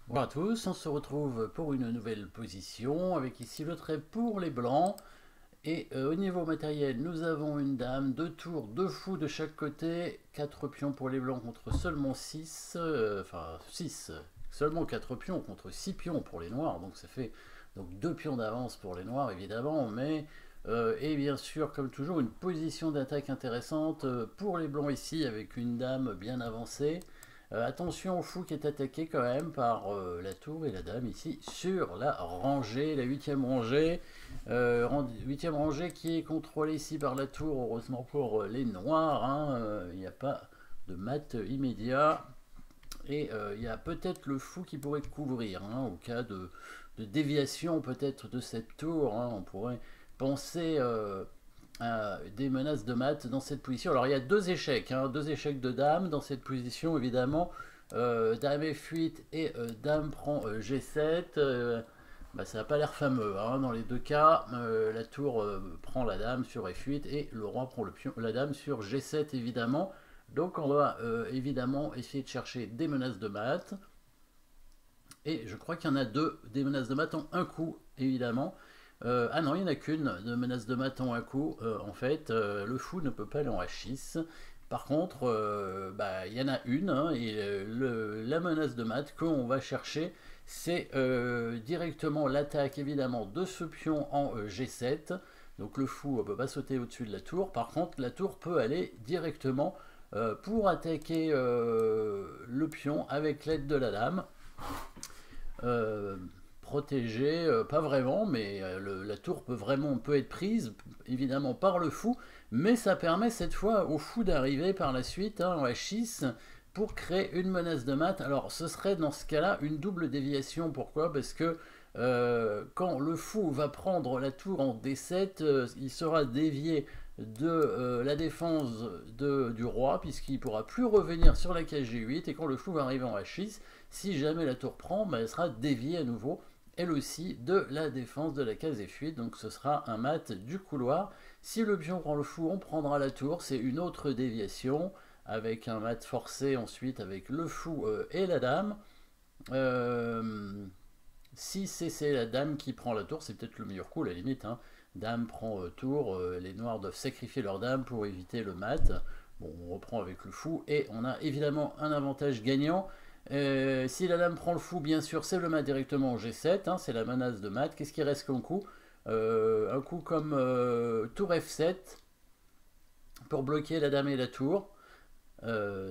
Bonjour à tous, on se retrouve pour une nouvelle position avec ici le trait pour les blancs. Et au niveau matériel, nous avons une dame, deux tours, deux fous de chaque côté, quatre pions pour les blancs contre seulement 6, enfin 6, seulement 4 pions contre 6 pions pour les noirs, donc ça fait donc 2 pions d'avance pour les noirs évidemment, mais et bien sûr comme toujours une position d'attaque intéressante pour les blancs ici avec une dame bien avancée. Attention au fou qui est attaqué quand même par la tour et la dame ici sur la rangée, la huitième rangée. Huitième rangée qui est contrôlée ici par la tour, heureusement pour les noirs. Il n'y a pas de mat immédiat. Et il y a peut-être le fou qui pourrait couvrir, au cas de déviation peut-être de cette tour. On pourrait penser à des menaces de mat dans cette position. Alors il y a deux échecs de dame dans cette position évidemment. Dame F8 et dame prend G7. Bah, ça n'a pas l'air fameux dans les deux cas. La tour prend la dame sur F8 et le roi prend la dame sur G7 évidemment. Donc on va évidemment essayer de chercher des menaces de mat. Et je crois qu'il y en a deux, des menaces de mat en un coup évidemment. Ah non, il n'y en a qu'une de menace de mat en un coup. En fait, le fou ne peut pas aller en H6. Par contre, bah, il y en a une, et la menace de mat qu'on va chercher, c'est directement l'attaque évidemment de ce pion en G7. Donc le fou ne peut pas sauter au-dessus de la tour. Par contre, la tour peut aller directement pour attaquer le pion avec l'aide de la dame. Euh, Protégée, pas vraiment, mais la tour peut être prise évidemment par le fou, mais ça permet cette fois au fou d'arriver par la suite en H6 pour créer une menace de mat. Alors ce serait dans ce cas-là une double déviation. Pourquoi? Parce que quand le fou va prendre la tour en D7, il sera dévié de la défense du roi, puisqu'il ne pourra plus revenir sur la case G8, et quand le fou va arriver en H6, si jamais la tour prend, elle sera déviée à nouveau, elle aussi, de la défense de la case F8, donc ce sera un mat du couloir. Si le pion prend le fou, on prendra la tour, c'est une autre déviation, avec un mat forcé ensuite avec le fou et la dame. Si c'est la dame qui prend la tour, c'est peut-être le meilleur coup, à la limite. Dame prend tour, les noirs doivent sacrifier leur dame pour éviter le mat. Bon, on reprend avec le fou, et on a évidemment un avantage gagnant. Si la dame prend le fou, bien sûr, c'est le mat directement au G7, c'est la menace de mat. Qu'est-ce qui reste comme coup? Un coup comme tour F7 pour bloquer la dame et la tour.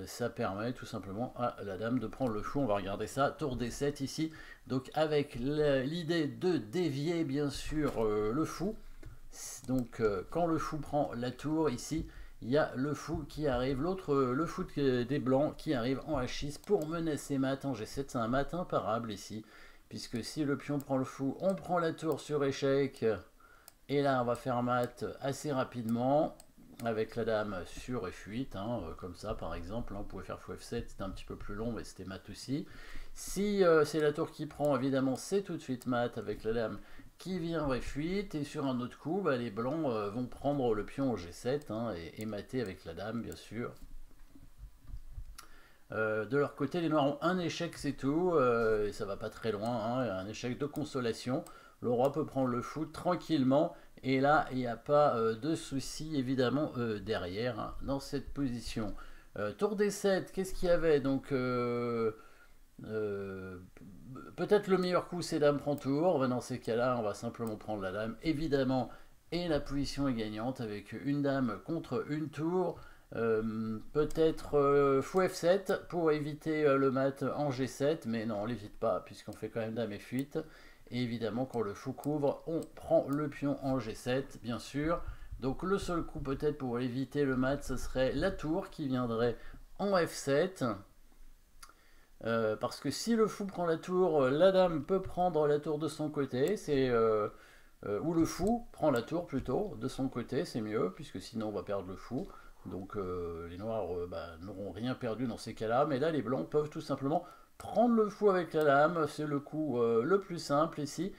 Ça permet tout simplement à la dame de prendre le fou. On va regarder ça. Tour D7 ici. Donc avec l'idée de dévier bien sûr le fou. Donc quand le fou prend la tour ici, il y a le fou qui arrive, le fou des blancs qui arrive en H6 pour menacer mat en G7. C'est un mat imparable ici, puisque si le pion prend le fou, on prend la tour sur échec, et là on va faire mat assez rapidement avec la dame sur F8, comme ça par exemple. On pouvait faire fou F7, c'était un petit peu plus long, mais c'était mat aussi. Si c'est la tour qui prend, évidemment c'est tout de suite mat avec la dame qui vient F8, et sur un autre coup, les blancs vont prendre le pion au G7 et mater avec la dame bien sûr. De leur côté, les noirs ont un échec, c'est tout, et ça va pas très loin, un échec de consolation. Le roi peut prendre le fou tranquillement, et là, il n'y a pas de souci évidemment derrière, dans cette position. Tour D7, qu'est-ce qu'il y avait? Donc, euh, peut-être le meilleur coup, c'est dame prend tour. Dans ces cas-là, on va simplement prendre la dame, évidemment, et la position est gagnante avec une dame contre une tour. Peut-être fou F7 pour éviter le mat en G7, mais non, on l'évite pas, puisqu'on fait quand même dame F8. Et évidemment, quand le fou couvre, on prend le pion en G7, bien sûr. Donc le seul coup peut-être pour éviter le mat, ce serait la tour qui viendrait en F7. Parce que si le fou prend la tour, la dame peut prendre la tour de son côté. Ou le fou prend la tour plutôt de son côté, c'est mieux, puisque sinon on va perdre le fou. Donc les noirs n'auront rien perdu dans ces cas-là. Mais là, les blancs peuvent tout simplement prendre le fou avec la dame. C'est le coup le plus simple ici,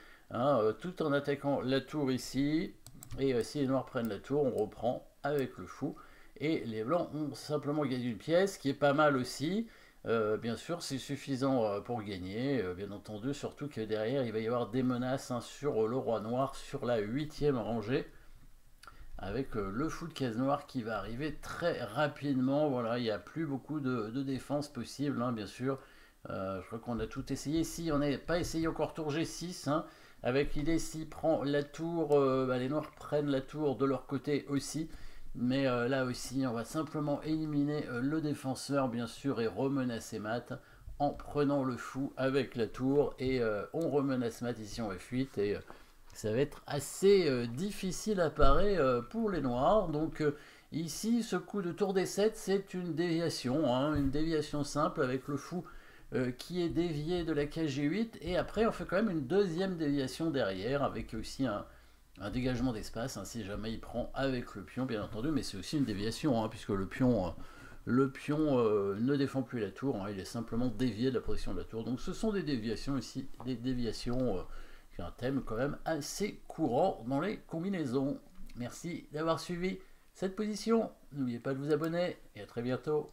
tout en attaquant la tour ici. Et si les noirs prennent la tour, on reprend avec le fou. Et les blancs ont simplement gagné une pièce, qui est pas mal aussi. Bien sûr, c'est suffisant pour gagner, bien entendu, surtout que derrière, il va y avoir des menaces hein, sur le roi noir, sur la huitième rangée, avec le fou de case noire qui va arriver très rapidement. Voilà, il n'y a plus beaucoup de défense possible, hein, bien sûr. Je crois qu'on a tout essayé. Si on n'a pas essayé encore tour G6, hein, avec l'idée s'il prend la tour, bah, les noirs prennent la tour de leur côté aussi. Mais là aussi, on va simplement éliminer le défenseur, bien sûr, et remenacer mat en prenant le fou avec la tour. Et on remenace mat ici en F8. Et ça va être assez difficile à parer pour les noirs. Donc ici, ce coup de tour D7, c'est une déviation, hein, une déviation simple avec le fou qui est dévié de la case G8. Et après, on fait quand même une deuxième déviation derrière avec aussi un dégagement d'espace, hein, si jamais il prend avec le pion, bien entendu. Mais c'est aussi une déviation, hein, puisque le pion ne défend plus la tour, hein, il est simplement dévié de la position de la tour. Donc ce sont des déviations ici, des déviations qui est un thème quand même assez courant dans les combinaisons. Merci d'avoir suivi cette position. N'oubliez pas de vous abonner et à très bientôt.